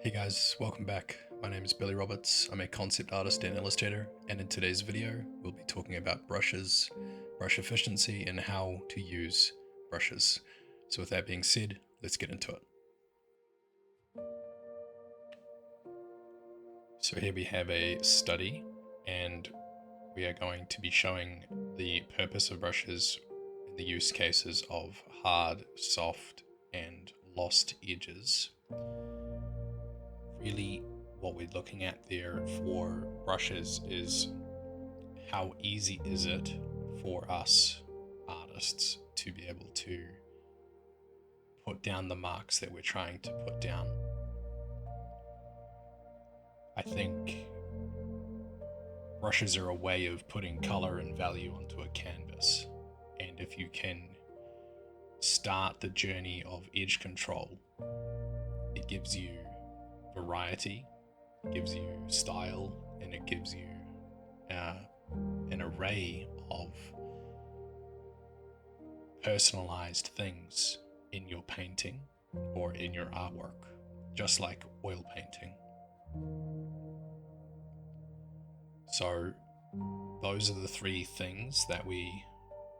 Hey guys, welcome back. My name is Billy Roberts. I'm a concept artist and illustrator, and in today's video, we'll be talking about brushes, brush efficiency, and how to use brushes. So with that being said, let's get into it. So here we have a study, and we are going to be showing the purpose of brushes and the use cases of hard, soft, and lost edges. Really, what we're looking at there for brushes is how easy is it for us artists to be able to put down the marks that we're trying to put down. I think brushes are a way of putting color and value onto a canvas, and if you can start the journey of edge control, it gives you variety, it gives you style, and it gives you an array of personalized things in your painting or in your artwork, just like oil painting. So those are the three things that we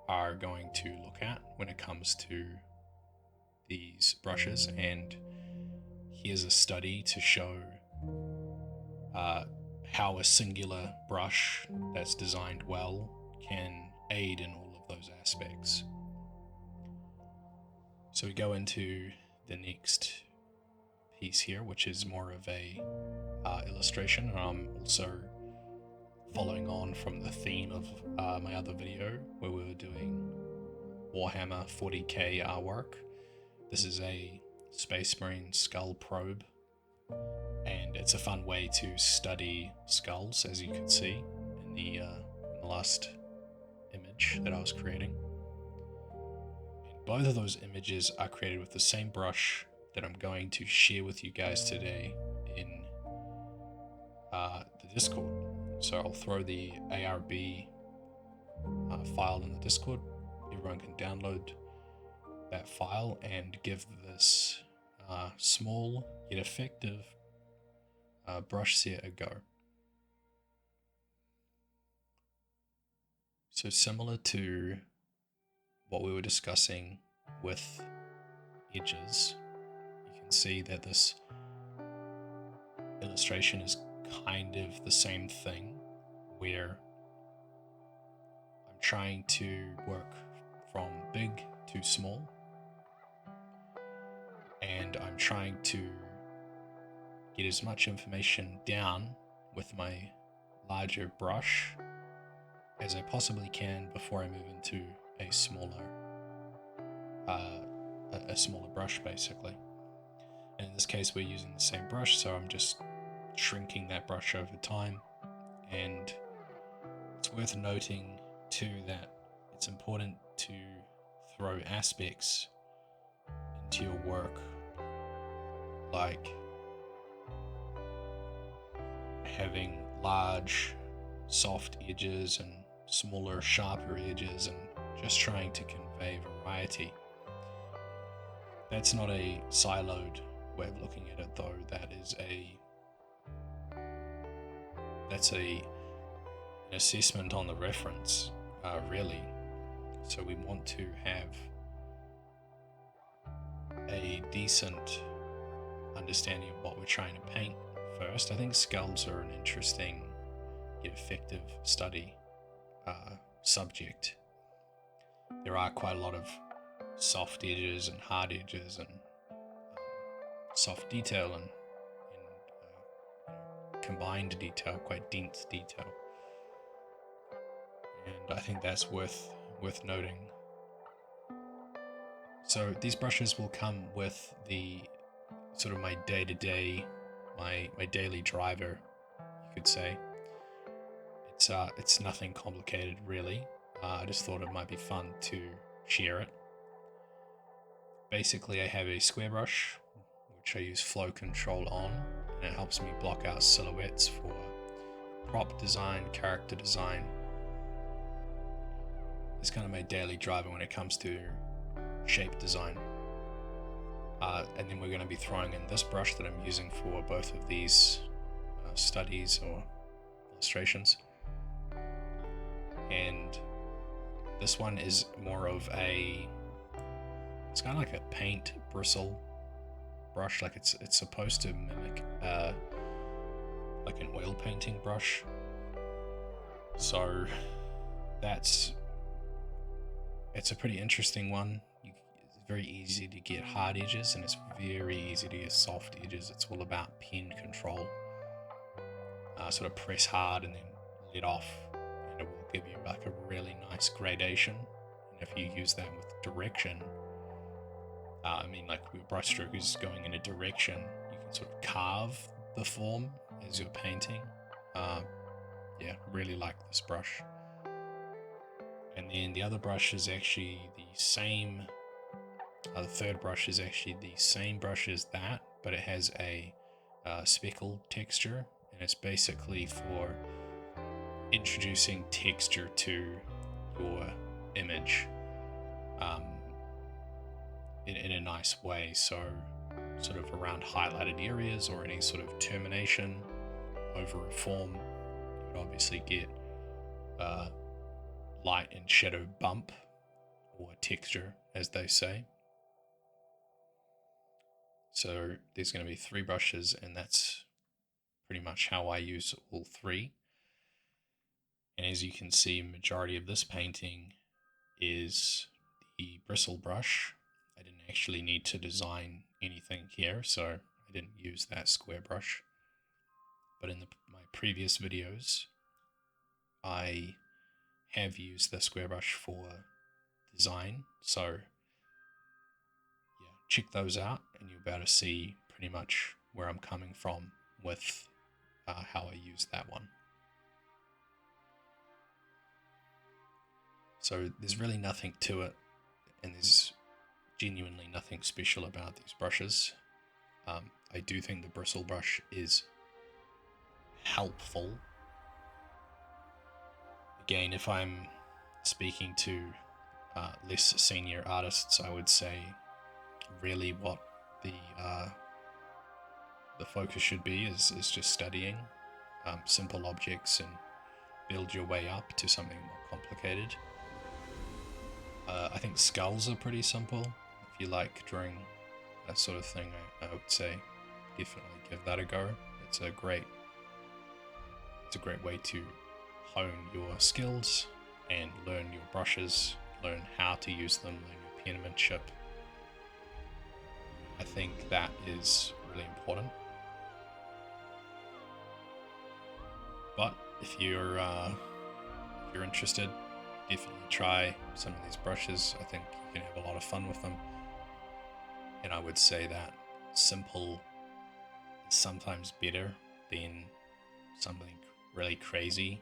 are going to look at when it comes to these brushes, and here's a study to show how a singular brush that's designed well can aid in all of those aspects. So we go into the next piece here, which is more of a illustration, and I'm also following on from the theme of my other video where we were doing Warhammer 40k artwork. This is a Space Marine skull probe, and it's a fun way to study skulls, as you can see in the last image that I was creating. And both of those images are created with the same brush that I'm going to share with you guys today in the Discord. So I'll throw the ARB file in the Discord. Everyone can download that file and give this small yet effective brush set a go. So similar to what we were discussing with edges, you can see that this illustration is kind of the same thing, where I'm trying to work from big to small, and I'm trying to get as much information down with my larger brush as I possibly can before I move into a smaller brush, basically. And in this case, we're using the same brush, so I'm just shrinking that brush over time. And it's worth noting too that it's important to throw aspects into your work, like having large soft edges and smaller sharper edges, and just trying to convey variety. That's not a siloed way of looking at it, though. That's an assessment on the reference, really. So we want to have a decent understanding of what we're trying to paint first. I think skulls are an interesting yet effective study subject. There are quite a lot of soft edges and hard edges, and soft detail and combined detail, quite dense detail. And I think that's worth noting. So these brushes will come with the sort of my day-to-day, my daily driver, you could say. It's nothing complicated, really. I just thought it might be fun to share it. Basically, I have a square brush, which I use flow control on, and it helps me block out silhouettes for prop design, character design. It's kind of my daily driver when it comes to shape design. And then we're going to be throwing in this brush that I'm using for both of these studies or illustrations. And this one is more of it's kind of like a paint bristle brush, like it's supposed to mimic like an oil painting brush. So it's a pretty interesting one. It's very easy to get hard edges, and it's very easy to get soft edges. It's all about pen control. Sort of press hard and then let off, and it will give you like a really nice gradation. And if you use that with direction, like your brushstroke is going in a direction, you can sort of carve the form as you're painting. Really like this brush. And then the other brush is actually the same. The third brush is actually the same brush as that, but it has a speckle texture, and it's basically for introducing texture to your image in a nice way. So sort of around highlighted areas or any sort of termination over a form, you would obviously get light and shadow bump, or texture as they say. So there's going to be 3 brushes, and that's pretty much how I use all 3. And as you can see, majority of this painting is the bristle brush. I didn't actually need to design anything here, so I didn't use that square brush. But in my previous videos, I have used the square brush for design. So check those out, and you'll be able to see pretty much where I'm coming from with how I use that one. So there's really nothing to it, and there's genuinely nothing special about these brushes. I do think the bristle brush is helpful. Again, if I'm speaking to less senior artists, I would say really what the focus should be is just studying simple objects and build your way up to something more complicated. I think skulls are pretty simple. If you like drawing that sort of thing, I would say definitely give that a go. It's a great way to hone your skills and learn your brushes, learn how to use them, learn your penmanship. I think that is really important. But if you're interested, definitely try some of these brushes. I think you can have a lot of fun with them. And I would say that simple is sometimes better than something really crazy.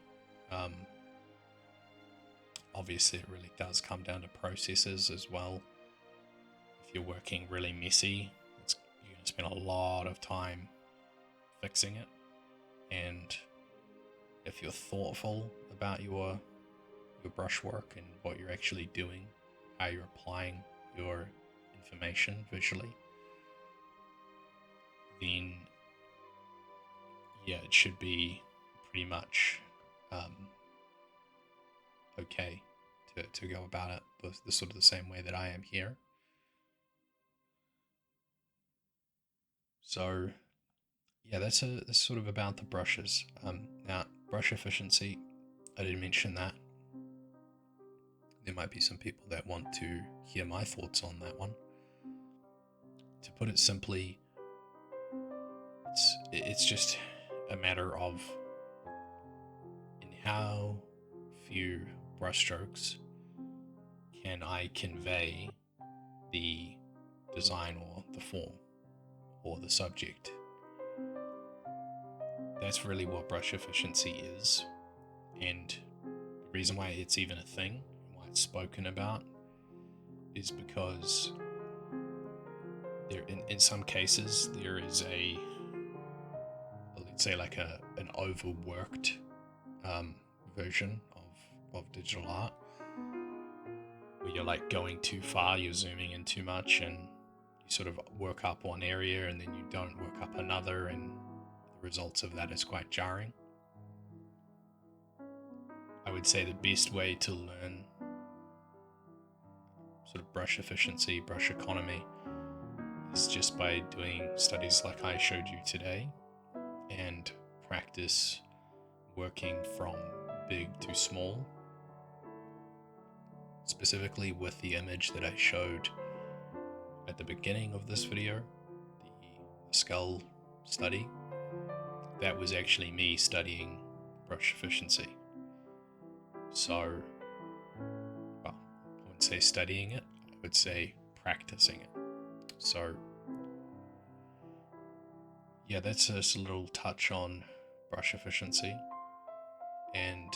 Obviously, it really does come down to processes as well. If you're working really messy, you're going to spend a lot of time fixing it. And if you're thoughtful about your brushwork and what you're actually doing, how you're applying your information visually, then it should be pretty much okay to go about it the sort of the same way that I am here. So that's sort of about the brushes. Now, brush efficiency, I didn't mention that. There might be some people that want to hear my thoughts on that one. To put it simply, it's just a matter of in how few brushstrokes can I convey the design or the form or the subject. That's really what brush efficiency is, and the reason why it's even a thing, why it's spoken about, is because there, in some cases, there is let's say like an overworked version of digital art, where you're like going too far, you're zooming in too much, and you sort of work up one area and then you don't work up another, and the results of that is quite jarring. I would say the best way to learn sort of brush efficiency, brush economy, is just by doing studies like I showed you today, and practice working from big to small, specifically with the image that I showed at the beginning of this video, the skull study. That was actually me studying brush efficiency. So, well, I wouldn't say studying it, I would say practicing it. So, yeah, that's just a little touch on brush efficiency. And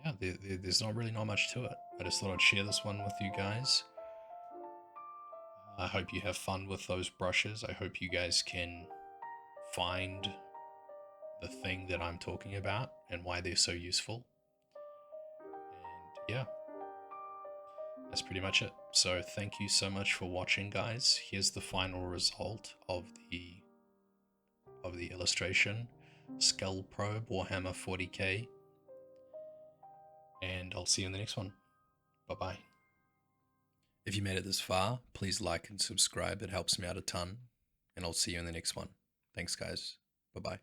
yeah, there's not much to it. I just thought I'd share this one with you guys. I hope you have fun with those brushes. I hope you guys can find the thing that I'm talking about and why they're so useful. And yeah, that's pretty much it. So thank you so much for watching, guys. Here's the final result of the illustration, Skull Probe Warhammer 40k. And I'll see you in the next one. Bye-bye. If you made it this far, please like and subscribe. It helps me out a ton. And I'll see you in the next one. Thanks, guys. Bye-bye.